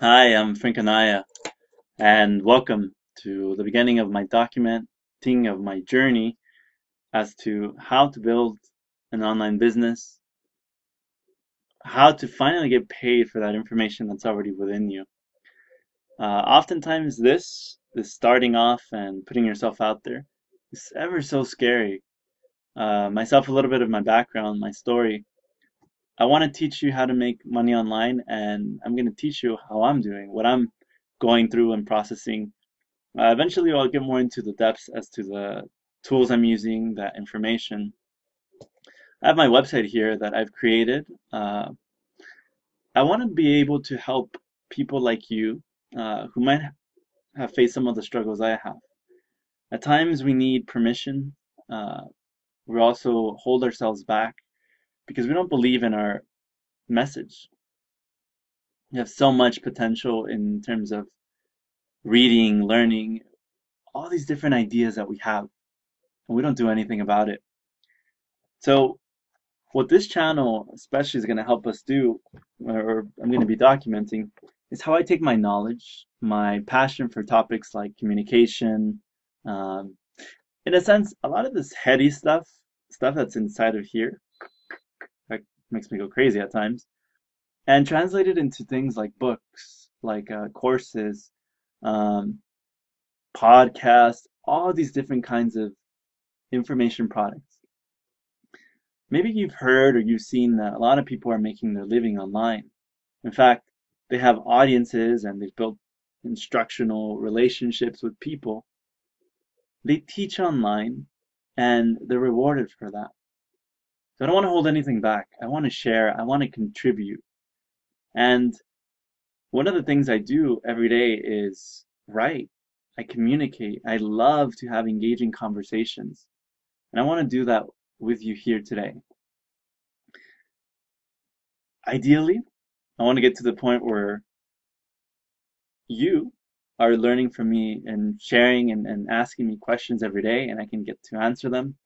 Hi, I'm Frank Anaya, and welcome to the beginning of my documenting of my journey as to how to build an online business, how to finally get paid for that information that's already within you. Oftentimes, this starting off and putting yourself out there is ever so scary. Myself, a little bit of my background, my story. I want to teach you how to make money online, and I'm going to teach you how I'm doing, what I'm going through and processing. Eventually, I'll get more into the depths as to the tools I'm using, that information. I have my website here that I've created. Uh, I want to be able to help people like you who might have faced some of the struggles I have. At times, we need permission. Uh, we also hold ourselves back because we don't believe in our message. We have so much potential in terms of reading, learning, all these different ideas that we have, and we don't do anything about it. So what this channel especially is going to help us do, or I'm going to be documenting, is how I take my knowledge, my passion for topics like communication, um, in a sense, a lot of this heady stuff that's inside of here, that makes me go crazy at times, and translate it into things like books, like courses, um, podcasts, all these different kinds of information products. Maybe you've heard or you've seen that a lot of people are making their living online. In fact, they have audiences and they've built instructional relationships with people. They teach online and they're rewarded for that. So I don't want to hold anything back. I want to share, I want to contribute. And one of the things I do every day is write. I communicate. I love to have engaging conversations. And I want to do that with you here today. Ideally, I want to get to the point where you are learning from me and sharing and asking me questions every day, and I can get to answer them.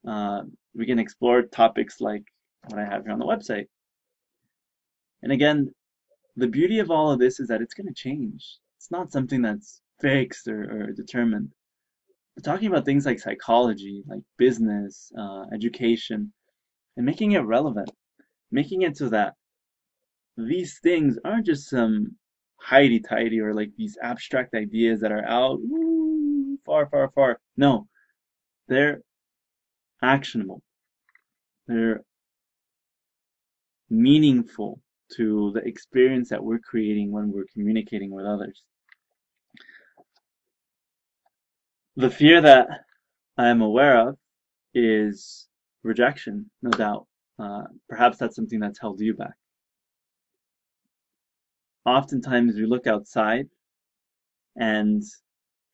Uh, we can explore topics like what I have here on the website. And again, the beauty of all of this is that it's going to change. It's not something that's fixed or determined. We're talking about things like psychology, like business, education, and making it relevant, making it so that these things aren't just some hidey tidy or like these abstract ideas that are out far, far, far. No, they're actionable. They're meaningful to the experience that we're creating when we're communicating with others. The fear that I am aware of is rejection, no doubt. Perhaps that's something that's held you back. Oftentimes we look outside and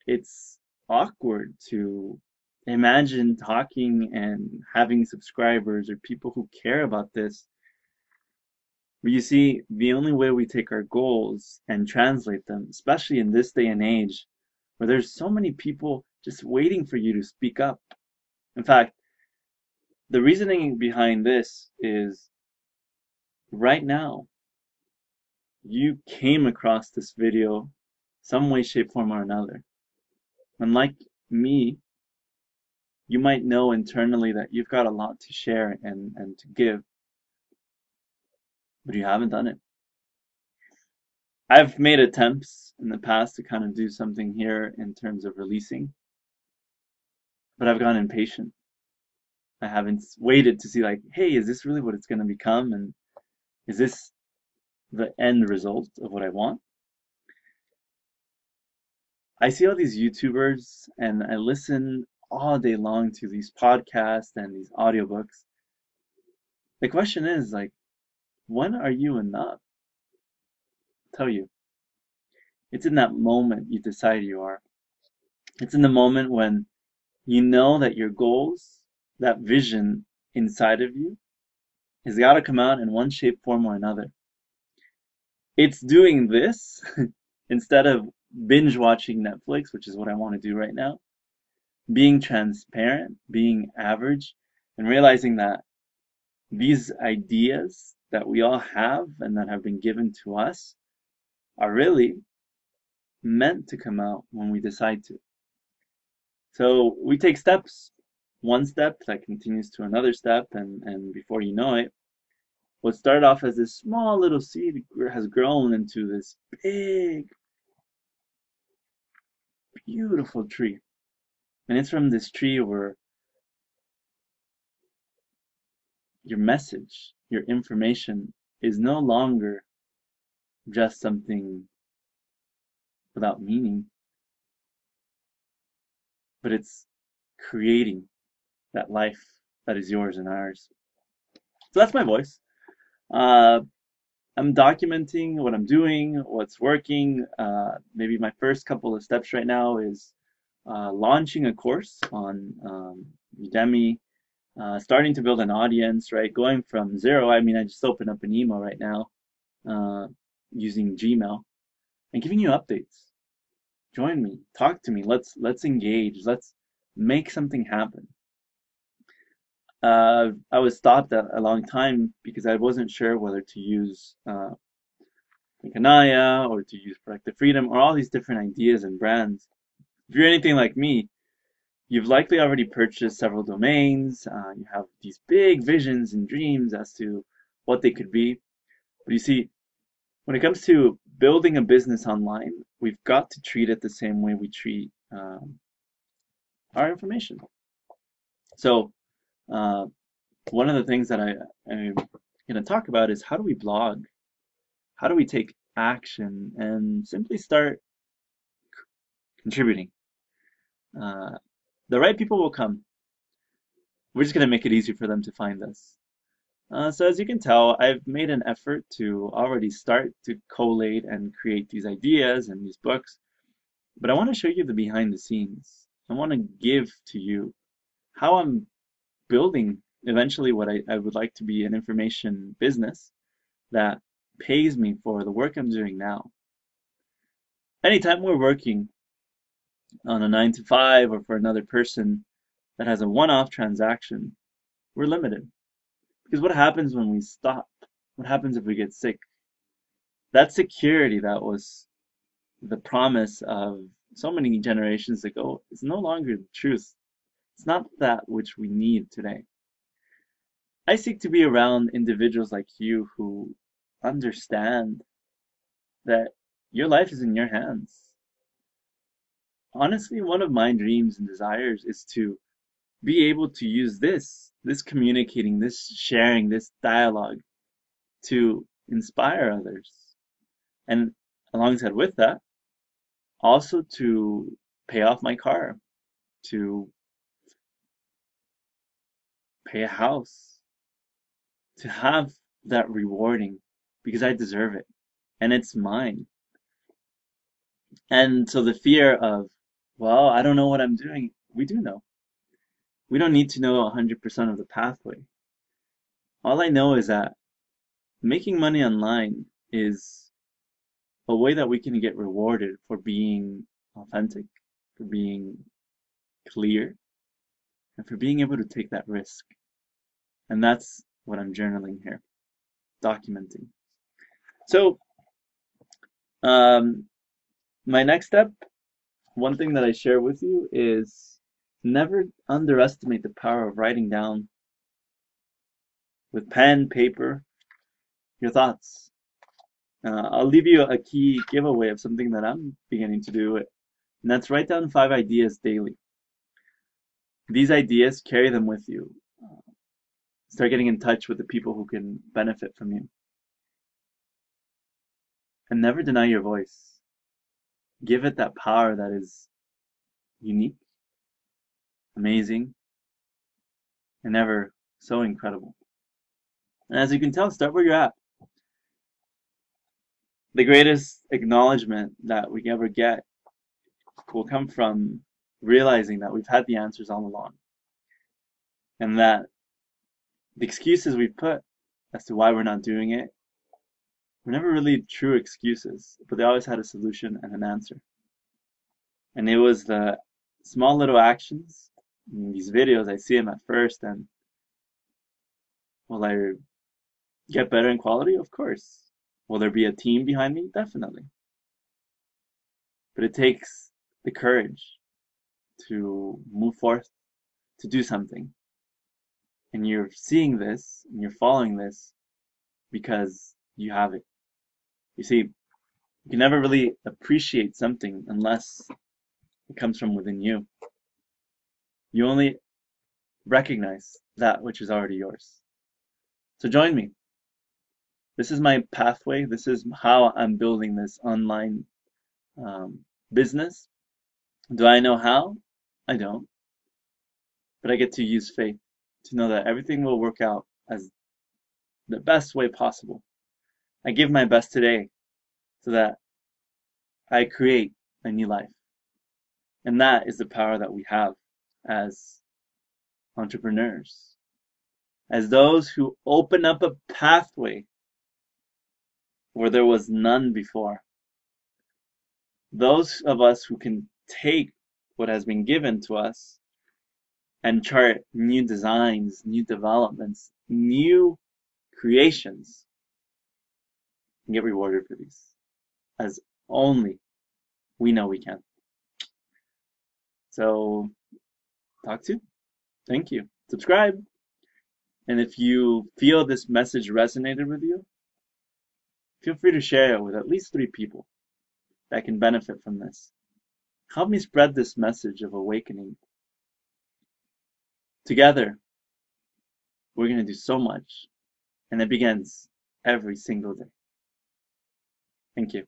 it's awkward to imagine talking and having subscribers or people who care about this. But you see, the only way we take our goals and translate them, especially in this day and age, where there's so many people just waiting for you to speak up. In fact, the reasoning behind this is right now, you came across this video some way, shape, form, or another. And like me, you might know internally that you've got a lot to share and to give, but you haven't done it. I've made attempts in the past to kind of do something here in terms of releasing, but I've gotten impatient. I haven't waited to see like, hey, is this really what it's going to become? And is this the end result of what I want? I see all these YouTubers and I listen all day long to these podcasts and these audiobooks. The question is like, when are you enough? I'll tell you, it's in that moment you decide you are. It's in the moment when you know that your goals, that vision inside of you, has got to come out in one shape, form, or another. It's doing this instead of binge watching Netflix, which is what I want to do right now, being transparent, being average, and realizing that these ideas that we all have and that have been given to us are really meant to come out when we decide to. So we take steps, one step that continues to another step, and before you know it, what started off as this small little seed has grown into this big, beautiful tree. And it's from this tree where your message, your information is no longer just something without meaning, but it's creating that life that is yours and ours. So that's my voice. Uh, I'm documenting what I'm doing, what's working. Maybe my first couple of steps right now is launching a course on Udemy, starting to build an audience, right? Going from zero. I mean, I just opened up an email right now uh, using Gmail and giving you updates. Join me, talk to me. Let's engage. Let's make something happen. I was stopped a long time because I wasn't sure whether to use Kanaya or to use Productive Freedom or all these different ideas and brands. If you're anything like me, you've likely already purchased several domains. You have these big visions and dreams as to what they could be. But you see, when it comes to building a business online, we've got to treat it the same way we treat our information. So, uh, one of the things that I'm going to talk about is how do we blog? How do we take action and simply start contributing? Uh, the right people will come. We're just going to make it easier for them to find us. So as you can tell, I've made an effort to already start to collate and create these ideas and these books, but I want to show you the behind the scenes. I want to give to you how I'm building eventually what I would like to be an information business that pays me for the work I'm doing now. Anytime we're working on a 9 to 5 or for another person that has a one-off transaction, we're limited. Because what happens when we stop? What happens if we get sick? That security that was the promise of so many generations ago is no longer the truth. It's not that which we need today. I seek to be around individuals like you who understand that your life is in your hands. Honestly, one of my dreams and desires is to be able to use this communicating, this sharing, this dialogue to inspire others. And alongside with that, also to pay off my car, to pay a house, to have that rewarding because I deserve it and it's mine. And so the fear of, well, I don't know what I'm doing, we do know. We don't need to know 100% of the pathway. All I know is that making money online is a way that we can get rewarded for being authentic, for being clear, and for being able to take that risk. And that's what I'm journaling here, documenting. So, um, my next step, one thing that I share with you is never underestimate the power of writing down with pen, paper, your thoughts. I'll leave you a key giveaway of something that I'm beginning to do, and that's write down 5 ideas daily. These ideas, carry them with you. Start getting in touch with the people who can benefit from you. And never deny your voice. Give it that power that is unique, amazing, and ever so incredible. And as you can tell, start where you're at. The greatest acknowledgement that we ever get will come from realizing that we've had the answers all along. And that the excuses we've put as to why we're not doing it were never really true excuses, but they always had a solution and an answer. And it was the small little actions in these videos. I see them at first, and will I get better in quality? Of course. Will there be a team behind me? Definitely. but it takes the courage to move forth, to do something. And you're seeing this and you're following this because you have it. You see, you can never really appreciate something unless it comes from within you. You only recognize that which is already yours. So join me. This is my pathway. This is how I'm building this online business. Do I know how? I don't. But I get to use faith to know that everything will work out as the best way possible. I give my best today so that I create a new life. And that is the power that we have as entrepreneurs, as those who open up a pathway where there was none before. Those of us who can take what has been given to us and chart new designs, new developments, new creations, and get rewarded for these, as only we know we can. So, talk to you. Thank you. Subscribe. And if you feel this message resonated with you, feel free to share it with at least 3 people that can benefit from this. Help me spread this message of awakening. Together, we're going to do so much, and it begins every single day. Thank you.